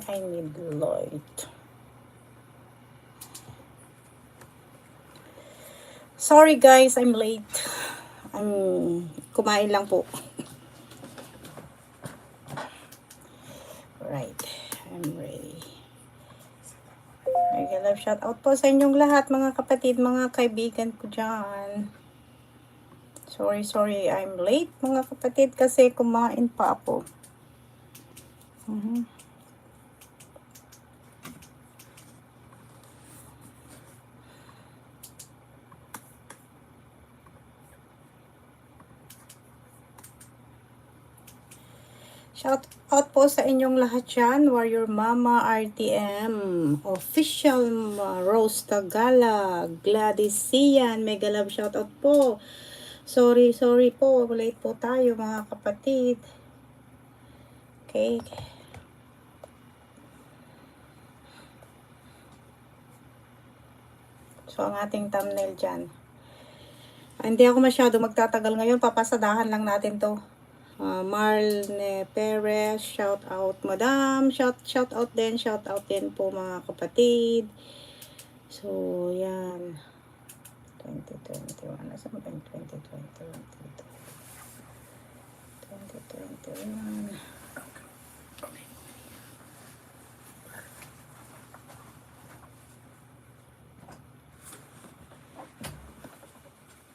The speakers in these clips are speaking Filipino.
I need light. Sorry guys, I'm late. Kumain lang po. Right, I'm ready. Mega love shout out po sa inyong lahat, mga kapatid, mga kaibigan ko dyan. Sorry, I'm late mga kapatid kasi kumain pa ako. Shout out po sa inyong lahat dyan, Warrior Mama, RTM, Official Rose Tagala, Gladys Sian, mega love shout out po. Sorry po, late po tayo mga kapatid. Okay. So, ang ating thumbnail dyan. Hindi ako masyado magtatagal ngayon, papasadahan lang natin to. Marlene Perez, shout out madam, shout out din po mga kapatid. So, yan. 2021, nasa ba yung 2021 dito? 2021.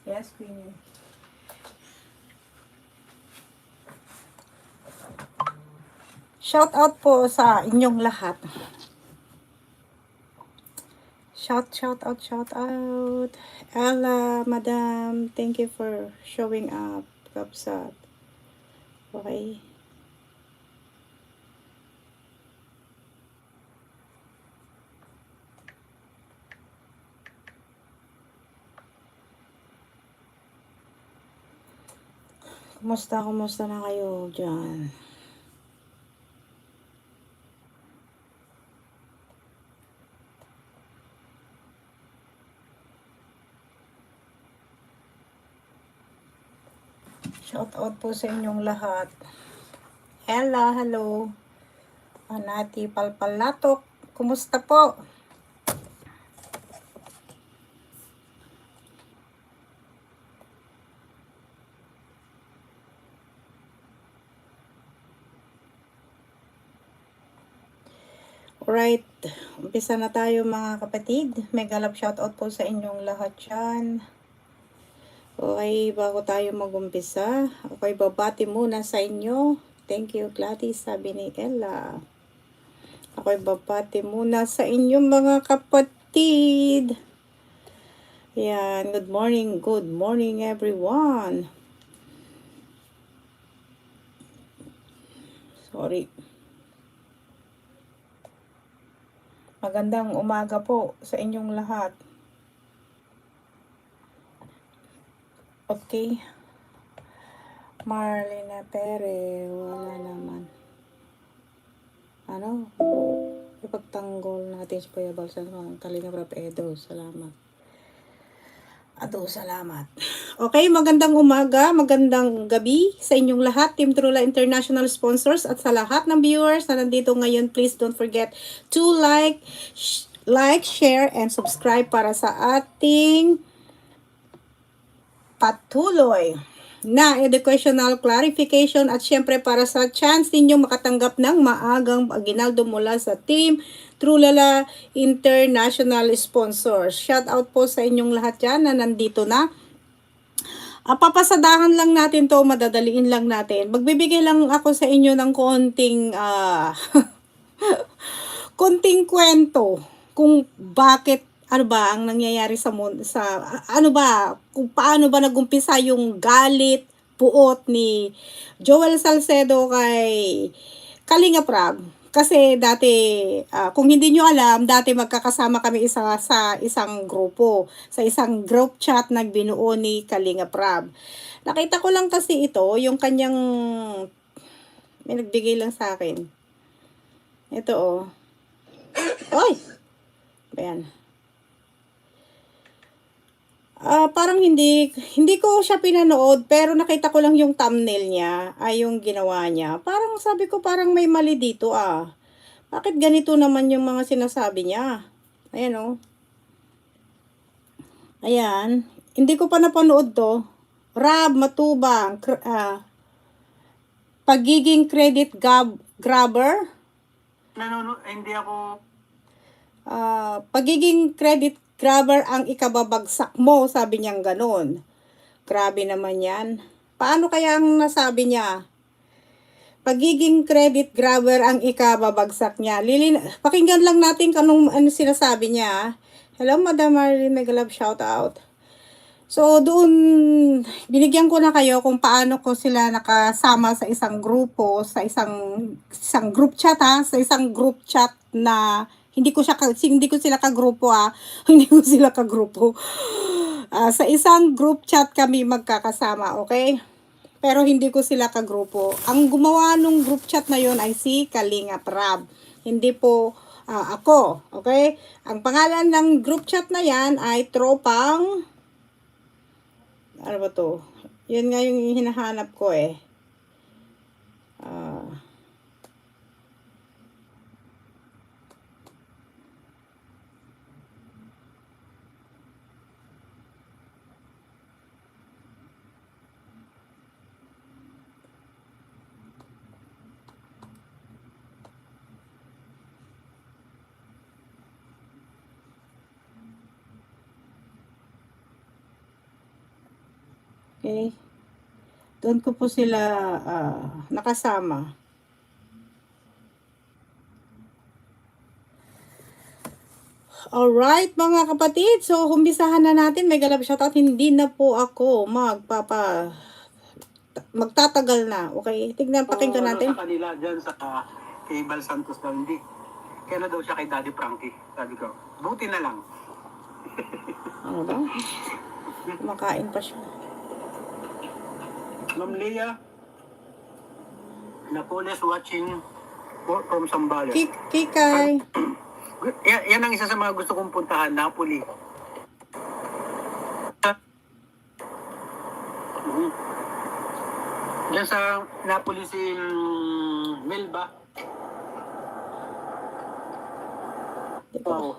Yes, Queenie. Shout out po sa inyong lahat. Shout out. Ella, madam, thank you for showing up. Kapsat. Okay. Kumusta na kayo dyan? Shout out po sa inyong lahat. Ella, hello. Anati Palpalatok, kumusta po? Alright, umpisa na tayo mga kapatid. Mega love shout out po sa inyong lahat dyan. Okay, bago tayo mag-umpisa, okay, babati muna sa inyo. Thank you, Gladys, sabi ni Ella. Okay, babati muna sa inyong mga kapatid. Yan, good morning everyone. Sorry. Magandang umaga po sa inyong lahat. Okay. Marlene Perez, wala naman. Ano? Ipagtanggol natin si Kuya Balsan ng Kalinga Prab Edo. Salamat. Salamat. Okay, magandang umaga, magandang gabi sa inyong lahat, Team Trula International sponsors at sa lahat ng viewers na nandito ngayon, please don't forget to like, share, and subscribe para sa ating patuloy na educational clarification at syempre para sa chance ninyong makatanggap ng maagang aginaldo mula sa Team Trulala International Sponsors. Shout out po sa inyong lahat dyan na nandito na. Papasadahan lang natin to, madadaliin lang natin. Magbibigay lang ako sa inyo ng konting konting kwento kung bakit ano ba ang nangyayari sa ano ba, kung paano ba nagumpisa yung galit, puot ni Joel Salcedo kay Kalinga Prab. Kasi dati, kung hindi nyo alam, dati magkakasama kami sa isang grupo, sa isang group chat na binuo ni Kalinga Prab. Nakita ko lang kasi ito, yung kanyang, may nagbigay lang sa akin. Ito oh. Oy! Ayan. Parang hindi ko siya pinanood, pero nakita ko lang yung thumbnail niya, yung ginawa niya. Parang sabi ko parang may mali dito Bakit ganito naman yung mga sinasabi niya? Ayan o. Ayan. Hindi ko pa napanood to. Rab Matubang. Pagiging credit grabber. Hindi ako... Pagiging credit grabber ang ikababagsak mo, sabi niyang ganun. Grabe naman yan. Paano kaya ang nasabi niya? Pagiging credit grabber ang ikababagsak niya. Pakinggan lang natin kung ano sinasabi niya. Hello, Madam Marilyn Megalab, shout out. So, doon, binigyan ko na kayo kung paano ko sila nakasama sa isang grupo, sa isang group chat ha, sa isang group chat na hindi ko sila kagrupo ha, hindi ko sila kagrupo. Sa isang group chat kami magkakasama, okay? Pero hindi ko sila kagrupo. Ang gumawa nung group chat na yon ay si Kalingap Rab. Hindi po ako, okay? Ang pangalan ng group chat na yan ay Tropang ano ba to? Yan nga yung hinahanap ko eh. Okay. Doon ko po sila nakasama. Alright, mga kapatid. So, umpisahan na natin. May galap shoutout. Hindi na po ako magtatagal na. Okay? Pakinggan natin. Sa kanila dyan sa kay Bal Santos daw hindi. Kaya na daw siya kay Daddy Frankie. Sabi ko, buti na lang. Ano ba? Kumakain pa siya. Ma'am Leah, Napoles watching from Zambales. Kikay. Yan ang isa sa mga gusto kong puntahan, Napoli. Diyan sa Napoli si Melba. Wow.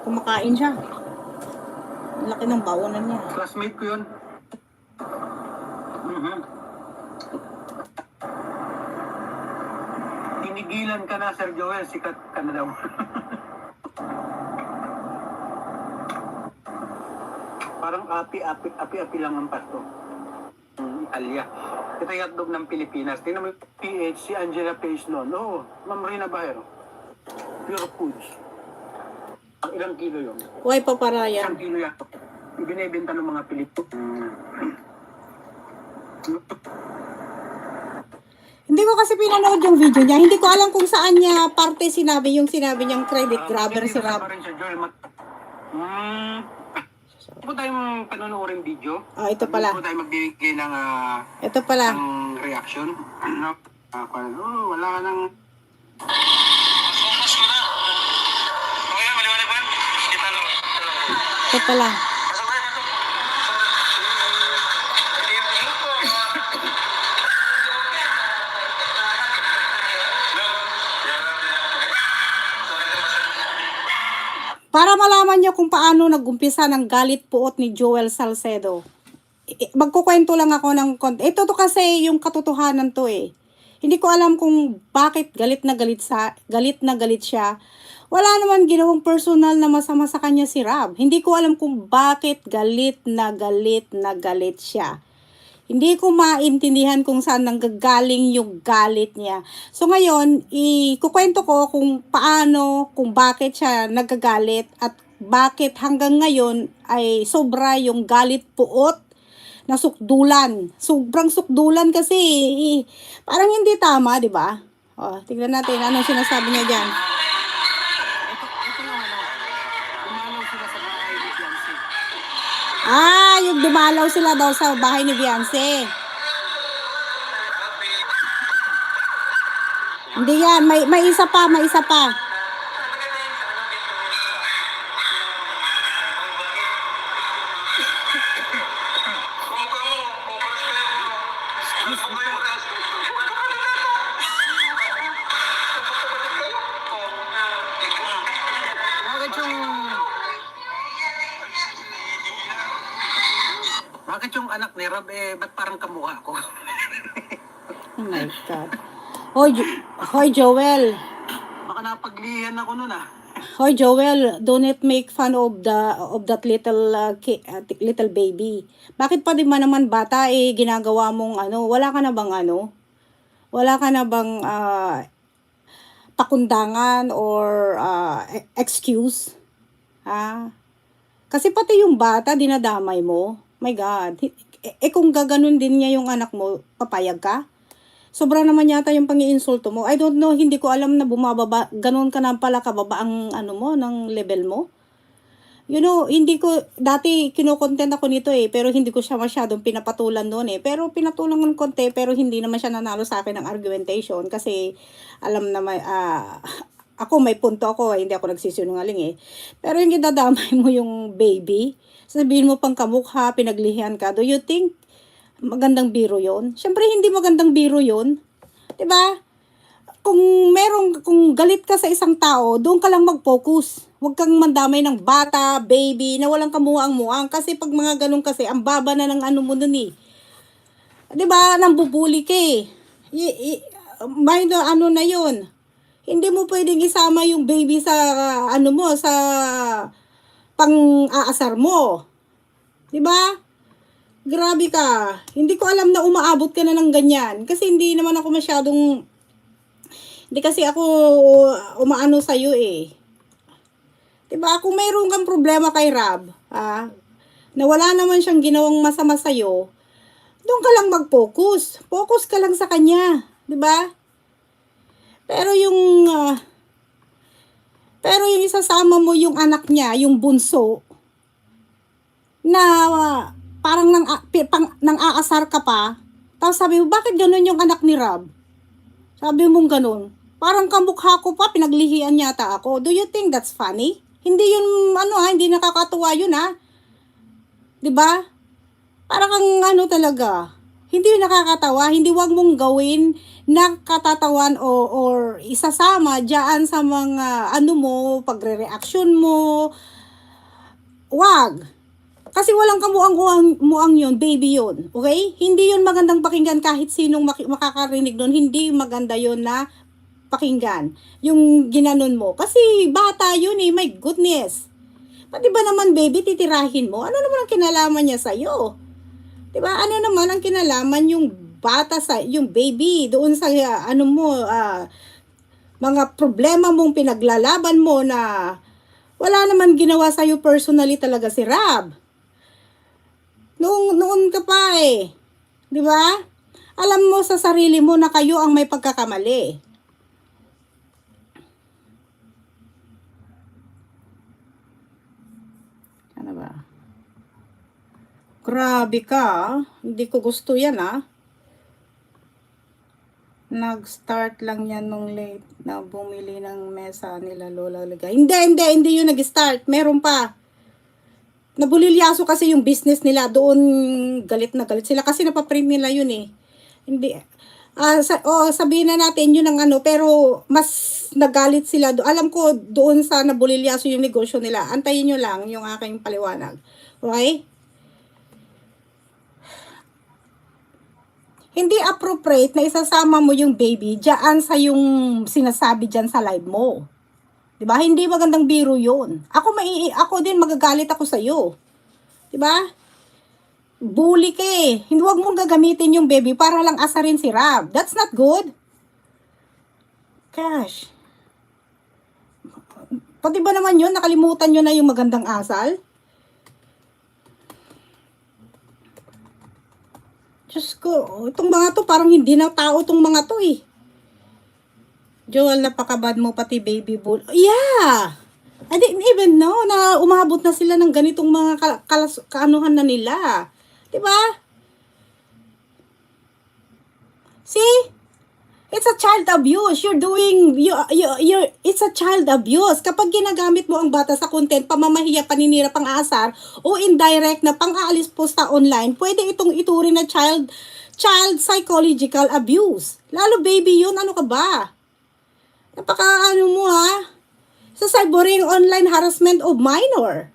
Kumakain siya. Ang laki ng bawanan niya. Classmate ko yun. Tinigilan ka na, Sir Joel. Sikat ka na daw. Parang api lang ang pasto. Italia. Ito yung hotdog ng Pilipinas. Tingnan mo yung PH, si Angela Page noon. Oo, Ma'am Rina Bahero. Pure Foods. Ilang kilo yun? Huwag pa para yan. Isang kilo yan. Binibenta ng mga Pilipino. Hindi ko kasi pinanood yung video niya. Hindi ko alam kung saan niya parte sinabi niyang credit grabber si Rab. Po tayong panonoodin video. Ito pala. Po tayo magbibigay ng ito pala. Ng reaction. Wala ka nang ito pala. Para malaman niyo kung paano nag-umpisa ng galit puot ni Joel Salcedo. Magkukwento lang ako ng ito to kasi yung katotohanan to eh. Hindi ko alam kung bakit galit na galit siya. Wala naman ginawang personal na masama sa kanya si Rab. Hindi ko alam kung bakit galit na galit siya. Hindi ko maintindihan kung saan nanggagaling yung galit niya. So ngayon, ikukwento ko kung paano, kung bakit siya nagagalit at bakit hanggang ngayon ay sobra yung galit puot na sukdulan. Sobrang sukdulan kasi parang hindi tama, di ba? Tingnan natin anong sinasabi niya diyan. Yung dumalaw sila daw sa bahay ni Beyonce. Hindi yan, may isa pa. anak ni Rob, ba't parang kamukha ko? Oh my God. Hoy, Joel. Baka napaglihan ako nun ah. Hoy, Joel, don't it make fun of that little little baby. Bakit pa di ba naman bata ginagawa mong wala ka na bang wala ka na bang pakundangan or excuse? Kasi pati yung bata dinadamay mo. My God. Kung gaganon din niya yung anak mo, papayag ka? Sobra naman yata yung pang-iinsulto mo. I don't know, hindi ko alam na bumababa, ganun ka na pala kababa ang mo, ng level mo. You know, hindi ko, dati kinokontent ako nito pero hindi ko siya masyadong pinapatulan noon Pero pinatulan ko ng konti, pero hindi naman siya nanalo sa akin ng argumentation kasi alam naman, ako may punto ako, hindi ako nagsisinungaling Pero yung idadamay mo yung baby, sabihin mo pang kamukha, pinaglihian ka, do you think magandang biro yon? Siyempre, hindi magandang biro yon. 'Di ba? Kung galit ka sa isang tao, doon ka lang mag-focus. Huwag kang mandamay ng bata, baby, na walang kamuang-muang. Kasi pag mga ganun kasi, ang baba na ng mo nun 'Di ba? Nambubuli ka May na yun. Hindi mo pwedeng isama yung baby sa, sa pang-aasar mo. 'Di ba? Grabe ka. Hindi ko alam na umaabot ka na ng ganyan. Kasi hindi naman ako masyadong... Hindi kasi ako umaano sa'yo Diba? Kung mayroon kang problema kay Rob, na wala naman siyang ginawang masama sa'yo, doon ka lang mag-focus. Focus ka lang sa kanya. Diba? Pero yung isasama mo yung anak niya, yung bunso, na... parang nang aasar ka pa, tapos sabi mo, bakit ganun yung anak ni Rob? Sabi mong ganun. Parang kamukha ko pa, pinaglihian yata ako. Do you think that's funny? Hindi yun, hindi nakakatuwa yun, 'Di ba? Parang talaga. Hindi yun nakakatawa, hindi wag mong gawin na katatawan or isasama diyan sa mga, pagre-reaction mo. Wag. Kasi walang kamuang yun, baby yun. Okay? Hindi yun magandang pakinggan kahit sinong makakarinig nun. Hindi maganda yun na pakinggan. Yung ginanon mo. Kasi bata yun my goodness. Pati ba naman baby, titirahin mo? Ano naman ang kinalaman niya sa'yo? Diba? Ano naman ang kinalaman yung bata yung baby doon sa mga problema mong pinaglalaban mo na wala naman ginawa sa'yo personally talaga si Rob. Noon ka pa 'di ba? Alam mo sa sarili mo na kayo ang may pagkakamali. Ano ba? Grabe ka, hindi ko gusto yan Nag-start lang yan nung late na bumili ng mesa nila Lola Ligay. Hindi yun nag-start. Meron pa. Nabulilyaso kasi yung business nila doon, galit na galit sila kasi napaprint nila yun Hindi sabihin na natin yun ang pero mas nagalit sila alam ko doon sa nabulilyaso yung negosyo nila. Antayin nyo lang yung aking paliwanag. Okay? Hindi appropriate na isasama mo yung baby diyan sa yung sinasabi diyan sa live mo. Diba? Hindi magandang biro yun. Ako din magagalit ako sa'yo. Diba? Bully ka Hindi, wag mong gagamitin yung baby para lang asarin si Rob. That's not good. Gosh. Pati ba naman yun, nakalimutan nyo na yung magandang asal? Diyos ko, itong mga to, parang hindi na tao itong mga to Joel, napakabad mo pati baby bull. Yeah! I didn't even know na umabot na sila ng ganitong mga kaanuhan na nila. Diba? See? It's a child abuse. It's a child abuse. Kapag ginagamit mo ang bata sa content, pamamahiya, paninira, pang-aasar, o indirect na pang-aalis post sa online, pwede itong ituring na child psychological abuse. Lalo baby yun, ano ka ba? Napaka mo Sa cyberbullying, online harassment of minor.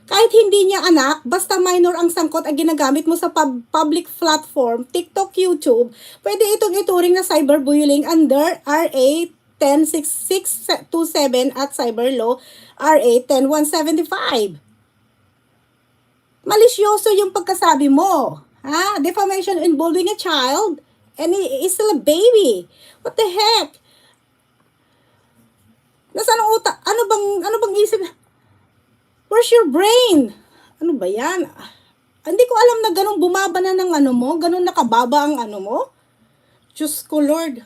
Kahit hindi niya anak, basta minor ang sangkot at ginagamit mo sa public platform, TikTok, YouTube, pwede itong ituring na cyberbullying under RA 10627 at Cyber Law RA 10175. Malisyoso yung pagkasabi mo. Ha? Defamation involving a child and he is still a baby. What the heck? Nasaan ang utak? Ano bang isip? Where's your brain? Ano ba yan? Hindi ko alam na ganun bumaba na ng ano mo, ganun nakababa ang ano mo. Diyos ko, Lord.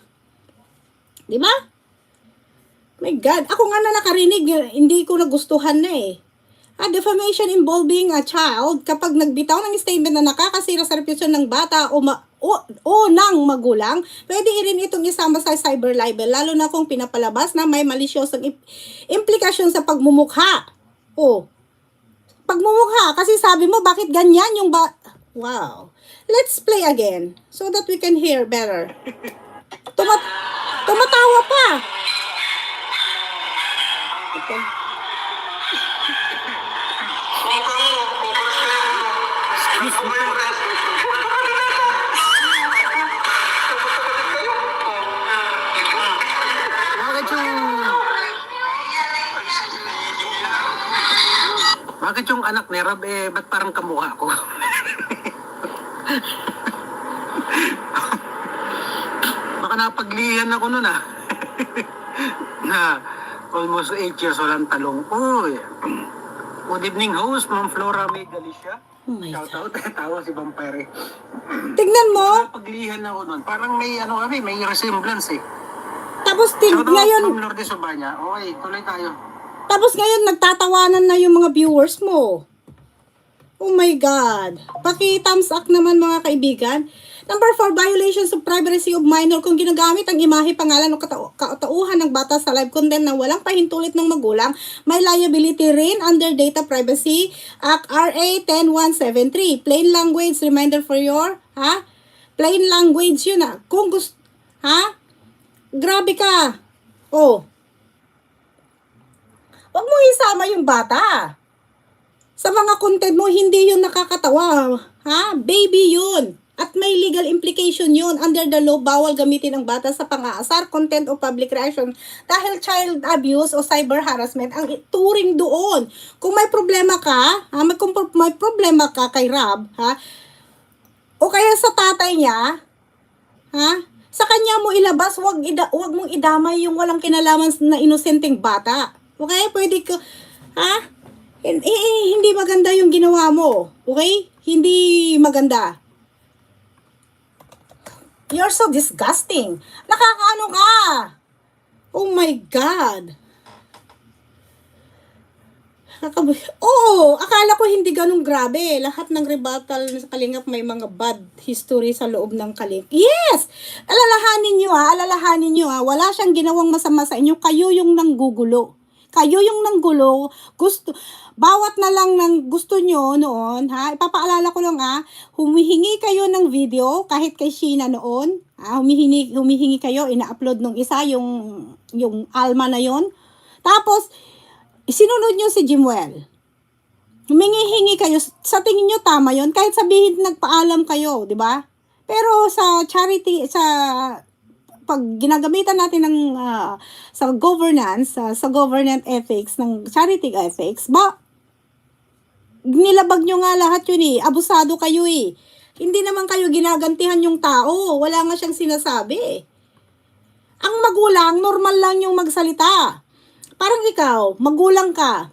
Di ba? My God, ako nga na nakarinig, hindi ko nagustuhan na eh. Defamation involving a child, kapag nagbitaw ng statement na nakakasira sa reputasyon ng bata o ng magulang, pwede rin itong isama sa cyber libel, lalo na kung pinapalabas na may malisyosong implikasyon sa pagmumukha. Pagmumukha, kasi sabi mo, bakit ganyan yung Wow. Let's play again, so that we can hear better. Tumatawa pa. Okay. Bakit yung anak ni Rob, ba't parang kamukha ko? Baka napaglihan ako nun na almost 8 years old ang talong ko. Good evening, host, Ma'am Flora May Galicia. Oh my Shout God. out, tawa si Vampire. Tignan mo. Napaglihan ako nun. Parang may may resemblance eh. Tapos Shout out, ngayon, Ma'am Lourdes Obanya. Okay, tuloy tayo. Tapos ngayon, nagtatawanan na yung mga viewers mo. Oh my God. Paki-thumbs up naman mga kaibigan. Number 4, violations of privacy of minor. Kung ginagamit ang imahe, pangalan o katauhan ng bata sa live content na walang pahintulit ng magulang, may liability rin under Data Privacy Act RA 10173. Plain language, reminder for your, Plain language yun Kung gusto, Grabe ka. Huwag mo isama yung bata. Sa mga content mo, hindi yun nakakatawa. Baby yun. At may legal implication yun. Under the law, bawal gamitin ang bata sa pang-aasar, content o public reaction dahil child abuse o cyber harassment ang ituring doon. Kung may problema ka, may problema ka kay Rob, o kaya sa tatay niya, sa kanya mo ilabas, wag mong idamay yung walang kinalaman na inosenteng bata. Okay? Pwede ka, hindi maganda yung ginawa mo. Okay? Hindi maganda. You're so disgusting. Nakakaano ka? Oh my God. Akala ko hindi ganun grabe. Lahat ng rebuttal sa Kalingap may mga bad history sa loob ng Kalingap. Yes! Alalahanin nyo wala siyang ginawang masama sa inyo. Kayo yung nanggugulo. Bawat na lang ng gusto nyo noon, ipapaalala ko lang humihingi kayo ng video, kahit kay Sheena noon, humihingi kayo, ina-upload nung isa, yung Alma na yon. Tapos, sinunod nyo si Jimwell. Humingi-hingi kayo, sa tingin nyo tama yon, kahit sabihin nagpaalam kayo, di ba? Pero sa charity, pag ginagamitan natin ng sa governance, sa governance ethics, ng charity ethics, nilabag nyo nga lahat yun abusado kayo Hindi naman kayo ginagantihan yung tao, wala nga siyang sinasabi. Ang magulang, normal lang yung magsalita. Parang ikaw, magulang ka.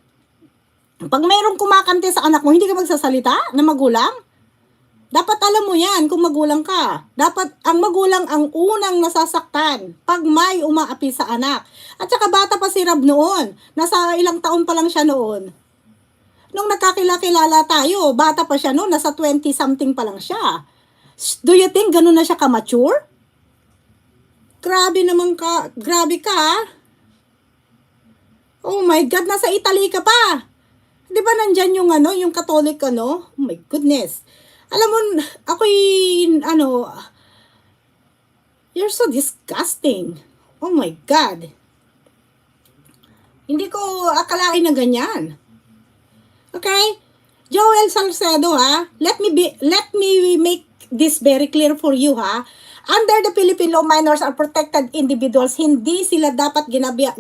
Pag mayroong kumakante sa anak mo, hindi ka magsasalita na magulang? Dapat alam mo yan kung magulang ka. Dapat ang magulang ang unang nasasaktan pag may umaapi sa anak. At saka bata pa si Rob noon. Nasa ilang taon pa lang siya noon. Nung nagkakilala tayo, bata pa siya noon. Nasa 20-something pa lang siya. Do you think ganun na siya ka-mature? Grabe naman ka. Grabe ka. Oh my God, nasa Italy ka pa. Di ba nandyan yung yung Catholic Oh my goodness. Alam mo, you're so disgusting. Oh my God. Hindi ko akalain na ganyan. Okay? Joel Salcedo, ha? Let me make this very clear for you, ha? Under the Philippine law, minors are protected individuals. Hindi sila dapat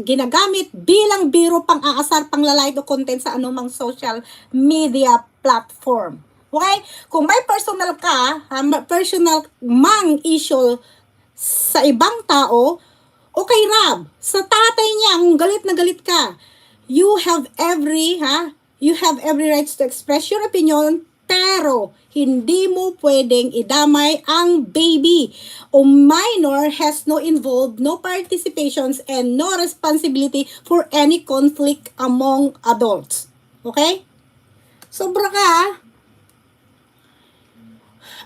ginagamit bilang biro pang-aasar, panglalait o content sa anumang social media platform. Okay? Kung may personal ka, personal mang issue sa ibang tao, okay, Rab, sa tatay niya, kung galit na galit ka, you have every rights to express your opinion, pero hindi mo pwedeng idamay ang baby. O minor has no involved, no participations, and no responsibility for any conflict among adults. Okay? Sobra ka, ha?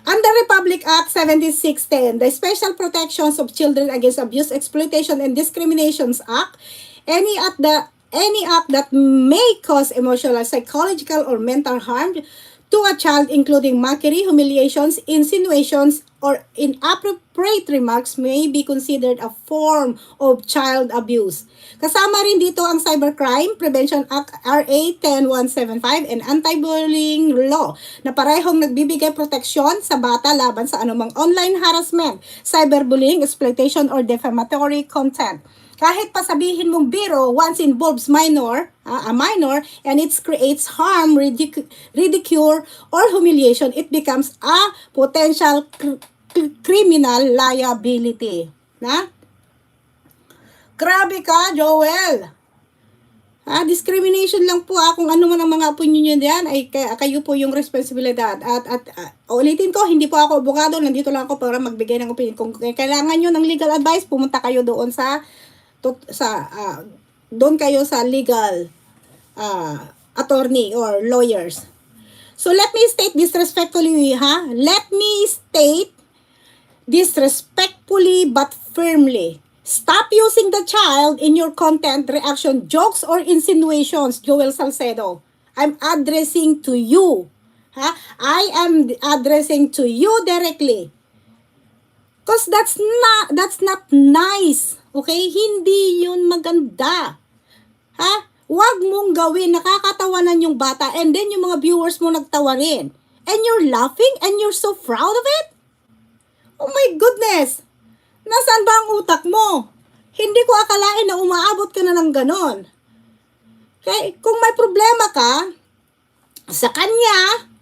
Under Republic Act 7610, the Special Protections of Children Against Abuse, Exploitation, and Discriminations Act, any act that may cause emotional, psychological, or mental harm to a child, including mockery, humiliations, insinuations, or inappropriate remarks may be considered a form of child abuse. Kasama rin dito ang Cybercrime Prevention Act RA 10175 and Anti-Bullying Law na parehong nagbibigay proteksyon sa bata laban sa anumang online harassment, cyberbullying, exploitation, or defamatory content. Kahit pa sabihin mong biro, once involves a minor, and it creates harm, ridicule, or humiliation, it becomes a potential criminal liability. Na? Grabe ka, Joel. Discrimination lang po kung ano man ang mga opinion nyo diyan ay kayo po yung responsibilidad. At ulitin ko, hindi po ako abogado, nandito lang ako para magbigay ng opinion. Kung kailangan nyo ng legal advice, pumunta kayo doon doon kayo sa legal attorney or lawyers. So let me state disrespectfully, Let me state disrespectfully but firmly. Stop using the child in your content, reaction, jokes, or insinuations, Joel Salcedo. I'm addressing to you. I am addressing to you directly. Because that's not nice. Okay? Hindi yun maganda. Huwag mong gawin. Nakakatawanan yung bata and then yung mga viewers mo nagtawa rin. And you're laughing and you're so proud of it? Oh my goodness! Nasaan ba ang utak mo? Hindi ko akalain na umaabot ka na ng ganon. Okay? Kung may problema ka sa kanya,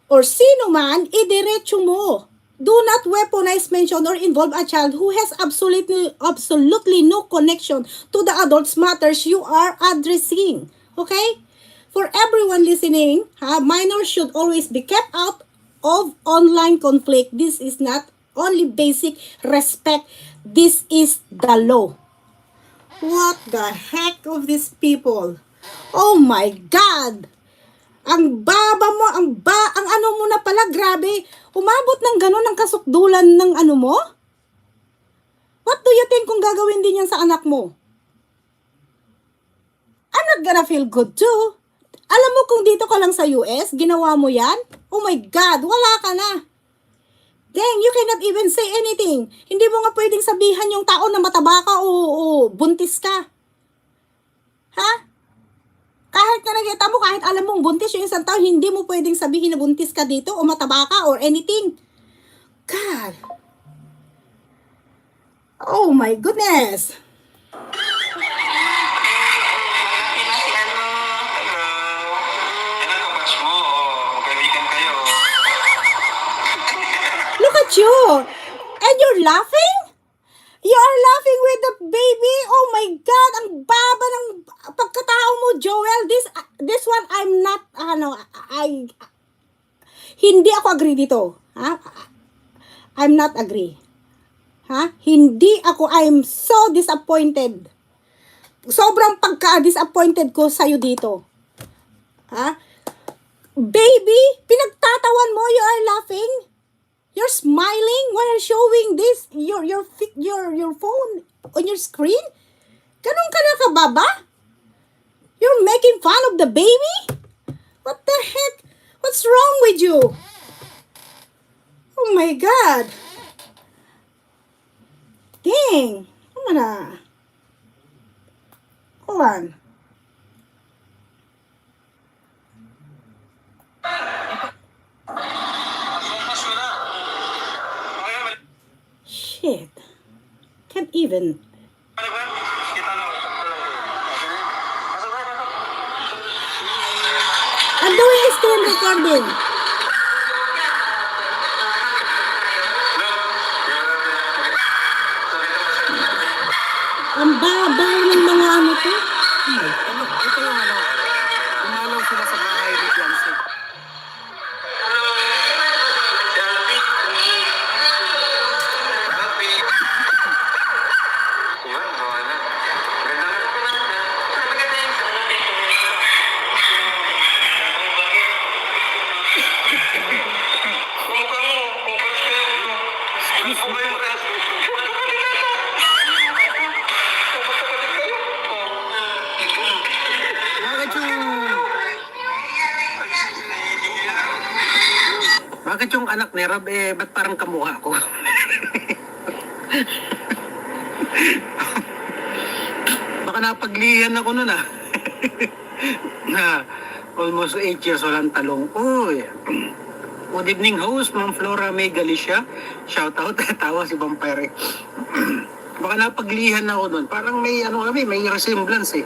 or sino man, idiretso mo. Do not weaponize, mention, or involve a child who has absolutely no connection to the adults matters you are addressing. Okay? For everyone listening, minors should always be kept out of online conflict. This is not only basic respect. This is the law. What the heck of these people? Oh my God! Ang baba mo, ang ano mo na pala, grabe. Umabot ng gano'n ang kasukdulan ng ano mo? What do you think kung gagawin din yan sa anak mo? I'm not gonna feel good too. Alam mo kung dito ka lang sa US, ginawa mo yan? Oh my God, wala ka na. Dang, you cannot even say anything. Hindi mo nga pwedeng sabihan yung tao na mataba ka o buntis ka. Kahit ka nakita mo, kahit alam mong buntis yung isang tao, hindi mo pwedeng sabihin na buntis ka dito o mataba ka or anything. God. Oh my goodness. Look at you. And you're laughing? You are laughing with the baby? Oh my God, ang baba ng pagkatao mo, Joel. This one, I'm not, hindi ako agree dito. I'm not agree. Hindi ako, I'm so disappointed. Sobrang pagka-disappointed ko sa'yo dito. Baby, pinagtatawan mo, you are laughing? You're smiling while showing this, your phone on your screen? Ganun ka na kababa? You're making fun of the baby? What the heck? What's wrong with you? Oh my God. Dang. Hold on. Shit. Can't even. I'm doing screen recording. Ang babaw ng mga ano to. Ito yung ano, umalaw sila sa bahay ni Jansen. Bakit yung anak ni Rab, ba't parang kamukha ko? Baka napaglihan ako nun ah. Na almost 8 years walang talong. Uy. Good evening host, Ma'am Flora May Galicia. Shout out, tawa si Vampire. Baka napaglihan ako nun. Parang may ano kami, may resemblance eh.